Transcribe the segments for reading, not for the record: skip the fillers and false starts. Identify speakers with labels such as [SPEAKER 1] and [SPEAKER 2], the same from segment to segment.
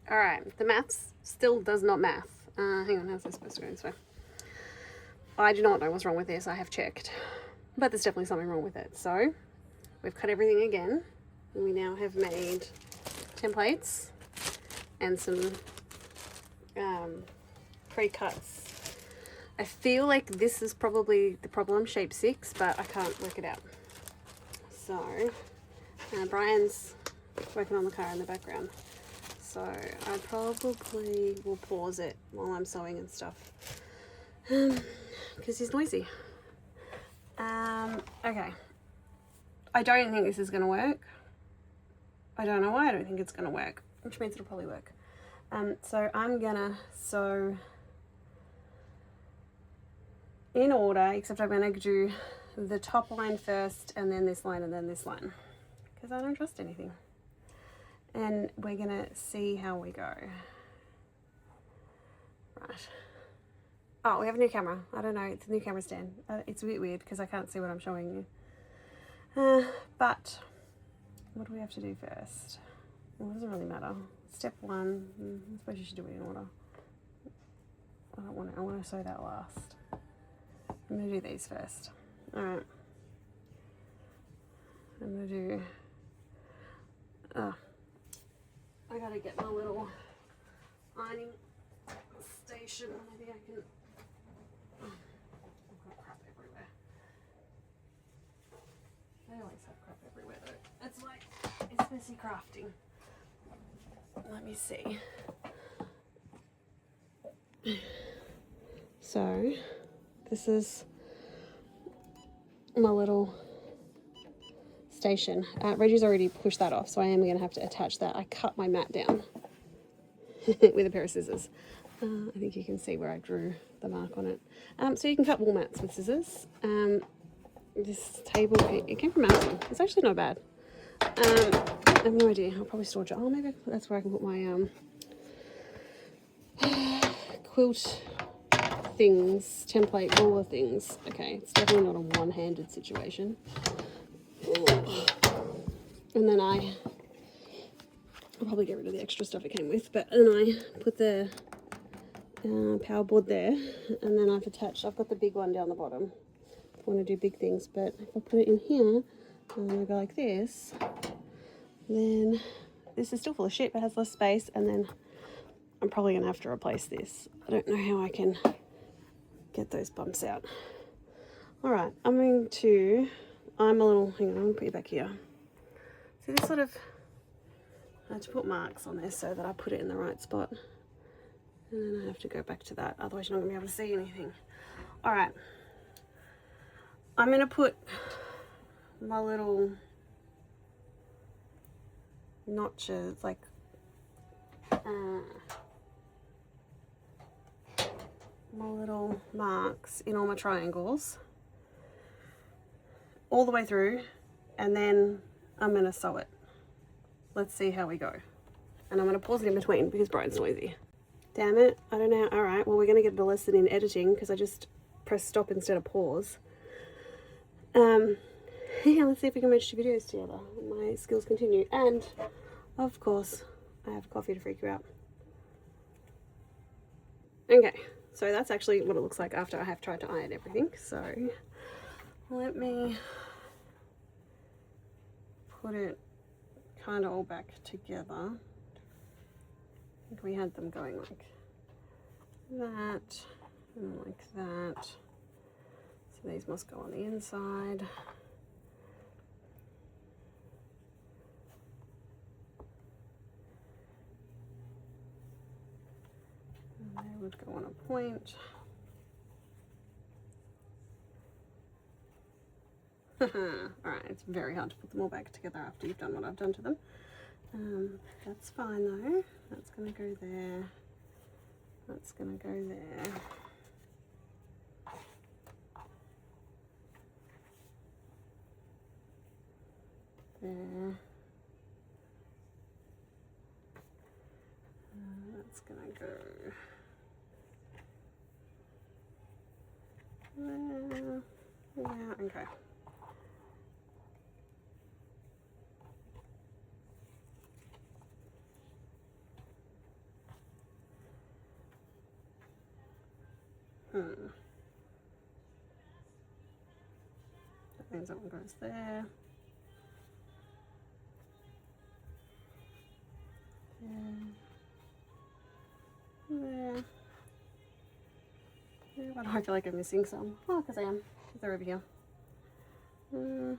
[SPEAKER 1] Alright, the maths still does not math. Hang on, how's this supposed to go this way? I do not know what's wrong with this, I have checked. But there's definitely something wrong with it. So, we've cut everything again. And we now have made templates and some pre-cuts. I feel like this is probably the problem, shape 6, but I can't work it out. So, Brian's working on the car in the background. So I probably will pause it while I'm sewing and stuff. Because he's noisy. Okay. I don't think this is going to work. I don't know why I don't think it's going to work, which means it'll probably work. So I'm going to sew in order, except I'm going to do the top line first and then this line and then this line. Because I don't trust anything. And we're going to see how we go. Right. Oh, we have a new camera. I don't know, it's a new camera stand. It's a bit weird because I can't see what I'm showing you. But what do we have to do first? Well, it doesn't really matter. Step 1, I suppose you should do it in order. I want to sew that last. I'm going to do these first. Alright. I'm going to do... I gotta get my little ironing station. Maybe I can... Oh, I've got crap everywhere. I always have crap everywhere though. It's like, it's messy crafting. Let me see. So, this is my little station. Reggie's already pushed that off, so I am going to have to attach that. I cut my mat down with a pair of scissors. I think you can see where I drew the mark on it. So you can cut wall mats with scissors. This table, it came from Amazon. It's actually not bad. I have no idea. I'll probably storage it. Oh, maybe that's where I can put my quilt things, template, all the things. Okay, it's definitely not a one-handed situation. And then I'll probably get rid of the extra stuff it came with, but then I put the power board there, and then I've got the big one down the bottom. I want to do big things, but if I put it in here, and I go like this, then this is still full of shit, but has less space, and then I'm probably going to have to replace this. I don't know how I can get those bumps out. Alright, hang on, I'm going to put you back here. See this sort of, I had to put marks on this so that I put it in the right spot. And then I have to go back to that, otherwise you're not going to be able to see anything. Alright, I'm going to put my little notches, like, my little marks in all my triangles all the way through, and then I'm going to sew it. Let's see how we go. And I'm going to pause it in between because Brian's noisy. Damn it, I don't know. Alright, well we're going to get a lesson in editing because I just pressed stop instead of pause. Yeah, let's see if we can merge 2 videos together. My skills continue. And, of course, I have coffee to freak you out. Okay, so that's actually what it looks like after I have tried to iron everything. So, let me put it kind of all back together. I think we had them going like that and like that. So these must go on the inside. And they would go on a point. Alright, it's very hard to put them all back together after you've done what I've done to them. That's fine though. That's going to go there. That's going to go there. There. That's going to go there. Yeah, okay. That means that one goes there. There. Yeah, but I feel like I'm missing some. Oh, because I am. They're over here. There.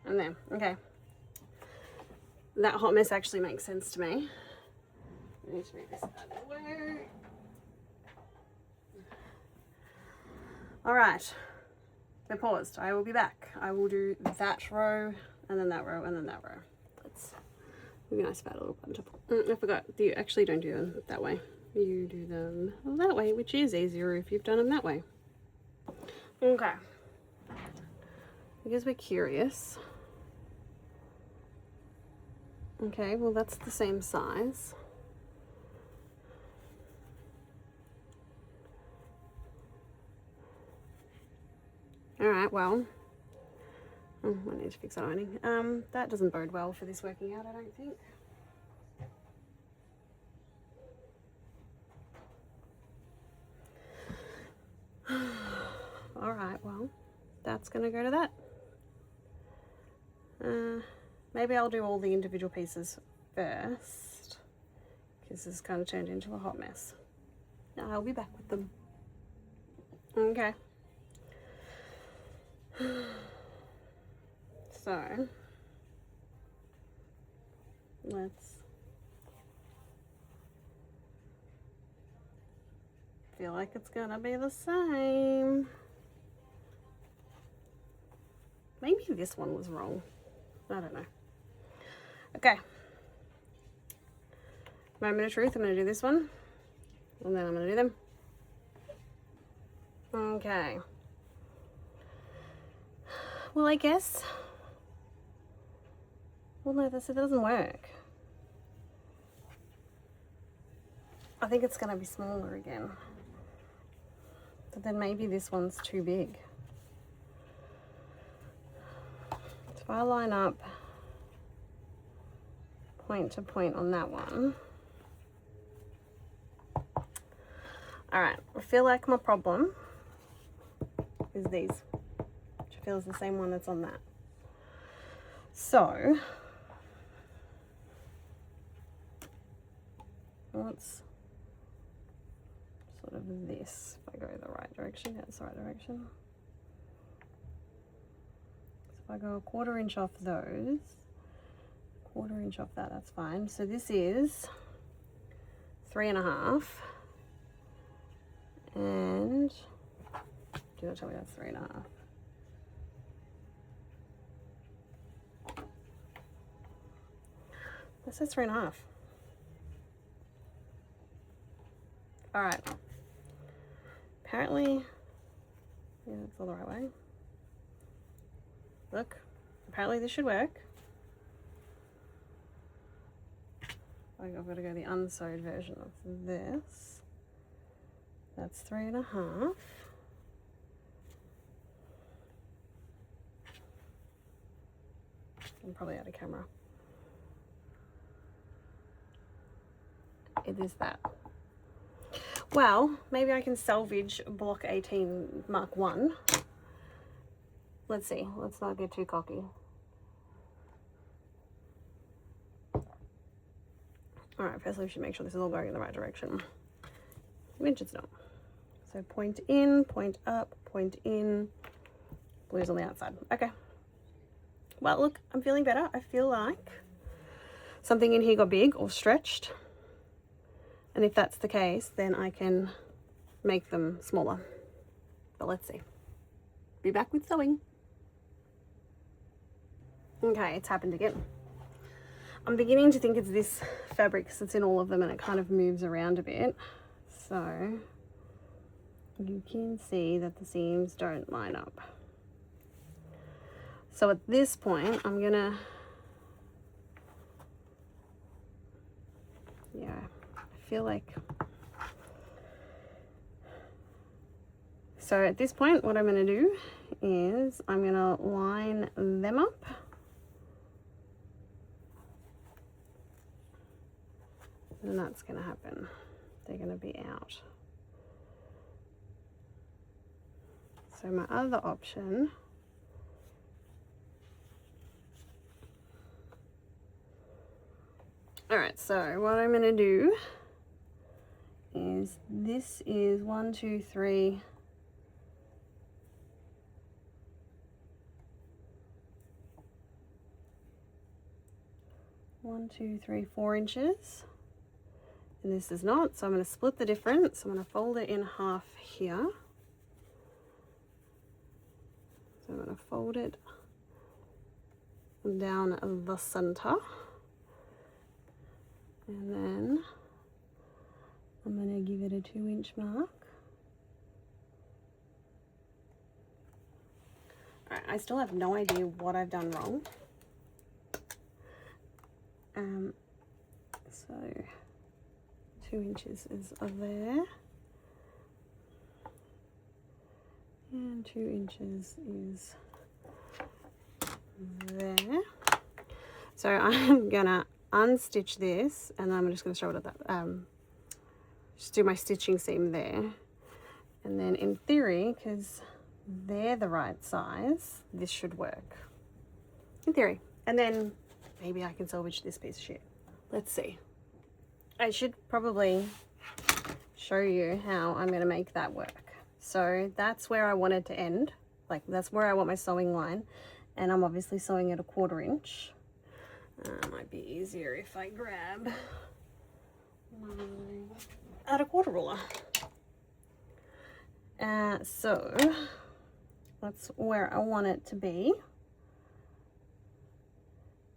[SPEAKER 1] And there. Okay. That hot mess actually makes sense to me. I need to move this out of the way. Alright. So paused. I will be back. I will do that row, and then that row, and then that row. Maybe nice fat little bunch of. I forgot. You actually don't do them that way. You do them that way, which is easier if you've done them that way. Okay. Because we're curious. Okay, well that's the same size. Alright, well. I need to fix that ironing. That doesn't bode well for this working out, I don't think. Alright, well, that's going to go to that. Maybe I'll do all the individual pieces first, because this kind of turned into a hot mess. I'll be back with them. Okay. So, let's feel like it's gonna be the same. Maybe this one was wrong. I don't know. Okay. Moment of truth, I'm gonna do this one. And then I'm gonna do them. Okay. Well, I guess. Well, no, that doesn't work. I think it's gonna be smaller again. But then maybe this one's too big. So if I line up point to point on that one. Alright, I feel like my problem is these, which I feel is the same one that's on that. So, let's sort of this, if I go the right direction, that's the right direction. So if I go 1/4 inch off those, 1/4 inch off that, that's fine. So this is 3.5, and do not tell me that's 3.5. This is 3.5. All right. Apparently, yeah, that's all the right way. Look, apparently this should work. I've got to go the unsewed version of this. That's 3.5. I'm probably out of camera. It is that. Well, maybe I can salvage block 18 Mark 1. Let's see. Let's not get too cocky. Alright, firstly we should make sure this is all going in the right direction. Which it's not. So point in, point up, point in. Blue's on the outside. Okay. Well, look, I'm feeling better. I feel like something in here got big or stretched. And if that's the case, then I can make them smaller. But let's see. Be back with sewing. Okay, it's happened again. I'm beginning to think it's this fabric because it's in all of them and it kind of moves around a bit. So you can see that the seams don't line up. So at this point, I'm gonna, yeah, I feel like, so at this point, what I'm gonna do is I'm gonna line them up. And that's gonna happen. they're going to be out. So my other option Alright, so what I'm going to do is, this is 1, 2, 3, 1, 2, 3, 4 inches, and this is not, so I'm going to split the difference. I'm going to fold it in half here. So I'm going to fold it down the center. And then I'm going to give it a 2-inch mark. Alright, I still have no idea what I've done wrong. So 2 inches is there. And 2 inches is there. So I'm gonna unstitch this, and then I'm just going to show it at that, just do my stitching seam there, and then in theory, because they're the right size, this should work in theory. And then maybe I can salvage this piece of shit. Let's see. I should probably show you how I'm going to make that work. So that's where I want it to end, like that's where I want my sewing line, and I'm obviously sewing at a 1/4 inch. Might be easier if I grab at a 1/4 ruler. So that's where I want it to be.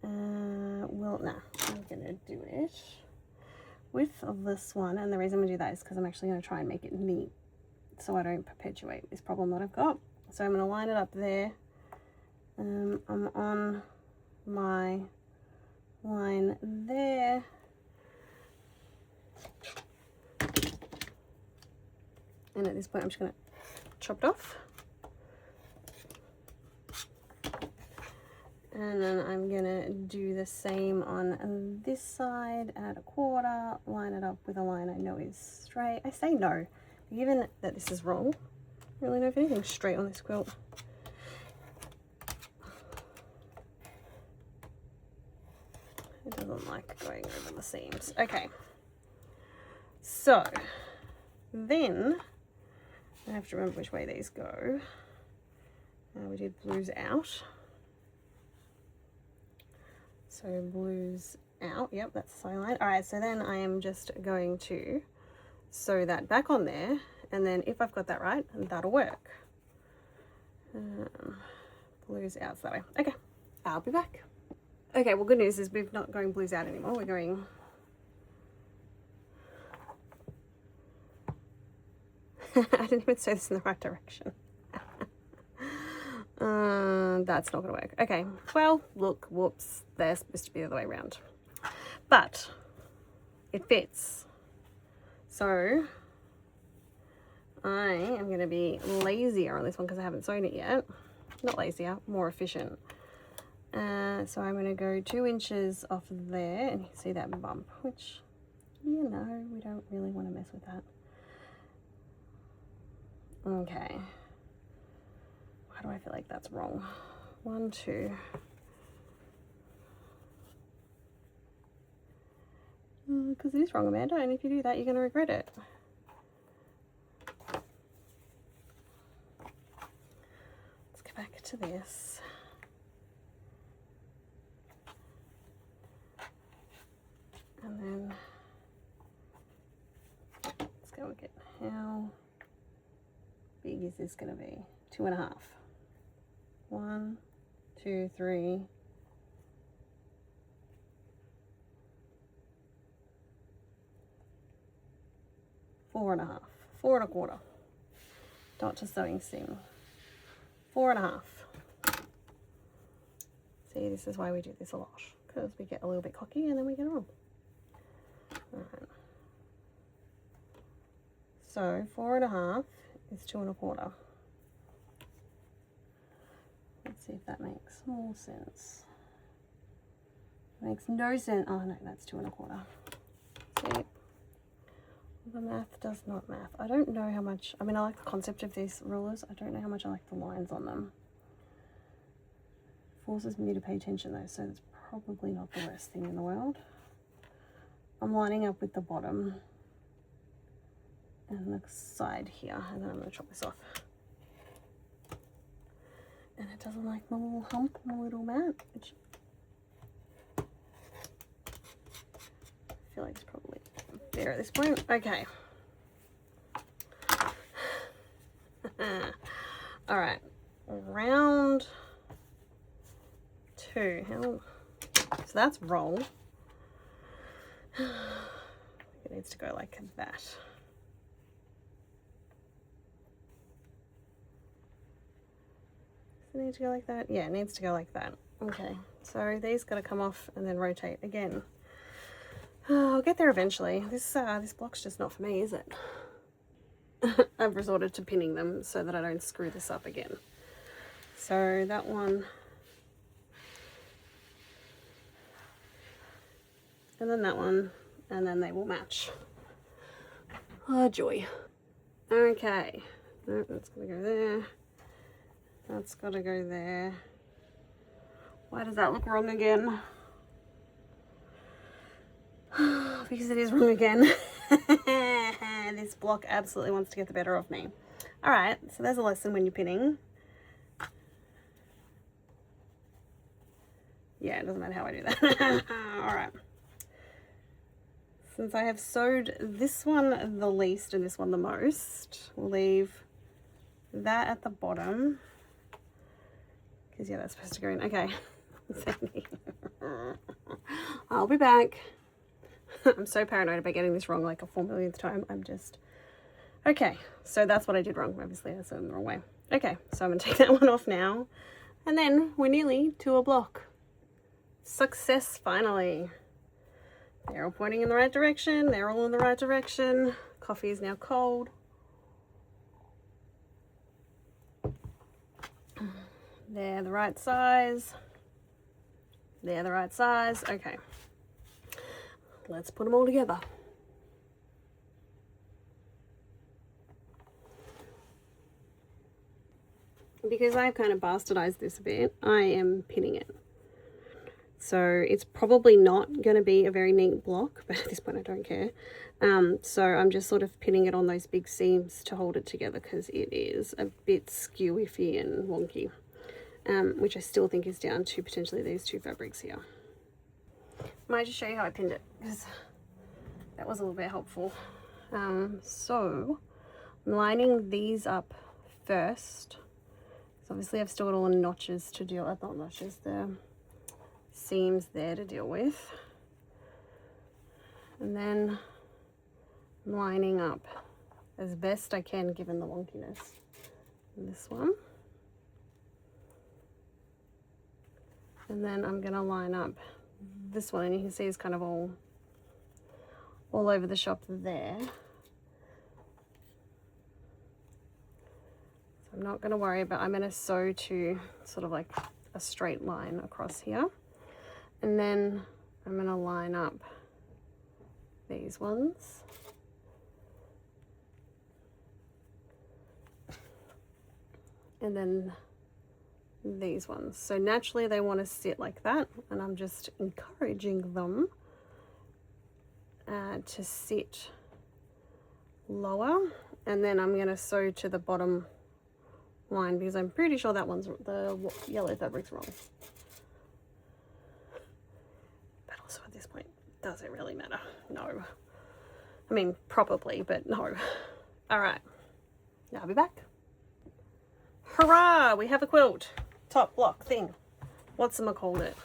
[SPEAKER 1] Well, no, I'm gonna do it with this one, and the reason I'm gonna do that is because I'm actually gonna try and make it neat so I don't perpetuate this problem that I've got. So I'm gonna line it up there. I'm on my line there, and at this point I'm just going to chop it off, and then I'm going to do the same on this side at a 1/4, line it up with a line I know is straight. I say no, given that this is wrong, I don't really know if anything's straight on this quilt. It doesn't like going over the seams. Okay, so then I have to remember which way these go. We did blues out. So blues out, yep, that's the sewing line. All right, so then I am just going to sew that back on there, and then if I've got that right, that'll work. Blues out that way. Okay, I'll be back. Okay, well, good news is we're not going blues out anymore. We're going... I didn't even sew this in the right direction. That's not going to work. Okay, well, look, whoops. They're supposed to be the other way around. But it fits. So I am going to be lazier on this one because I haven't sewn it yet. Not lazier, more efficient. So I'm going to go 2 inches off there, and you see that bump, which, you know, we don't really want to mess with that. Okay. Why do I feel like that's wrong? 1, 2. Because it is wrong, Amanda, and if you do that, you're going to regret it. Let's go back to this. And then let's go look at how big is this going to be? 2.5. 1, 2, 3. 4.5. 4 1/4. Dot to sewing seam. 4.5. See, this is why we do this a lot, because we get a little bit cocky and then we get it wrong. Alright. So 4.5 is 2 1/4. Let's see if that makes more sense. Makes no sense. Oh no, that's 2 1/4. See, The math does not math. I don't know how much, I mean, I like the concept of these rulers. I don't know how much I like the lines on them. Forces me to pay attention though, so it's probably not the worst thing in the world. I'm lining up with the bottom and the side here, and then I'm going to chop this off. And it doesn't like my little hump, my little mat, which I feel like it's probably there at this point. Okay. All right, round 2. So that's roll. It needs to go like that. Does it need to go like that? Yeah, it needs to go like that. Okay, so these got to come off and then rotate again. I'll get there eventually. This block's just not for me, is it? I've resorted to pinning them so that I don't screw this up again. So that one, and then that one, and then they will match. Oh joy. Okay, no, that's gotta go there. That's gotta go there. Why does that look wrong again? Because it is wrong again. This block absolutely wants to get the better of me. All right, so there's a lesson when you're pinning. Yeah, it doesn't matter how I do that. All right. Since I have sewed this one the least and this one the most, we'll leave that at the bottom. Because, yeah, that's supposed to go in. Okay. I'll be back. I'm so paranoid about getting this wrong like a 4 millionth time. I'm just... Okay, so that's what I did wrong. Obviously, I sewed them the wrong way. Okay, so I'm going to take that one off now. And then we're nearly to a block. Success, finally. They're all pointing in the right direction. They're all in the right direction. Coffee is now cold. They're the right size. They're the right size. Okay. Let's put them all together. Because I've kind of bastardized this a bit, I am pinning it. So it's probably not going to be a very neat block, but at this point I don't care. So I'm just sort of pinning it on those big seams to hold it together because it is a bit skewy and wonky, which I still think is down to potentially these two fabrics here. I might just show you how I pinned it because that was a little bit helpful. So I'm lining these up first. So obviously I've still got all the notches to deal with, not notches, the seams there to deal with. And then I'm lining up as best I can given the wonkiness. This one. And then I'm going to line up this one, and you can see it's kind of all over the shop there. So I'm not going to worry about, I'm going to sew to sort of like a straight line across here. And then I'm going to line up these ones. And then these ones. So naturally they want to sit like that, and I'm just encouraging them to sit lower. And then I'm going to sew to the bottom line because I'm pretty sure that one's, the yellow fabric's wrong. But also at this point, does it really matter? No. I mean, probably, but no. All right, now I'll be back. Hurrah, we have a quilt. Top block thing. What's I called it?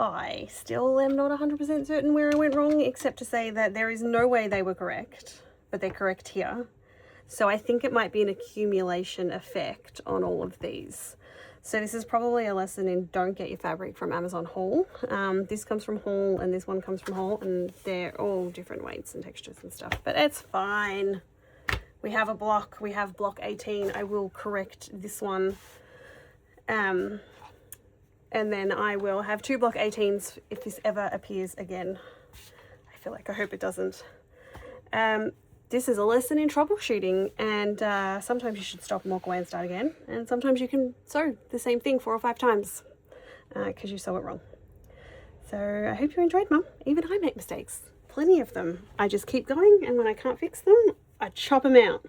[SPEAKER 1] I still am not 100% certain where I went wrong, except to say that there is no way they were correct, but they're correct here. So I think it might be an accumulation effect on all of these. So this is probably a lesson in don't get your fabric from Amazon haul. This comes from haul and this one comes from haul, and they're all different weights and textures and stuff, but it's fine. We have a block, we have block 18. I will correct this one and then I will have 2 block 18s if this ever appears again. I hope it doesn't. This is a lesson in troubleshooting, and sometimes you should stop and walk away and start again, and sometimes you can sew the same thing 4 or 5 times because you sew it wrong. So I hope you enjoyed, Mum. Even I make mistakes, plenty of them. I just keep going, and when I can't fix them, I chop them out.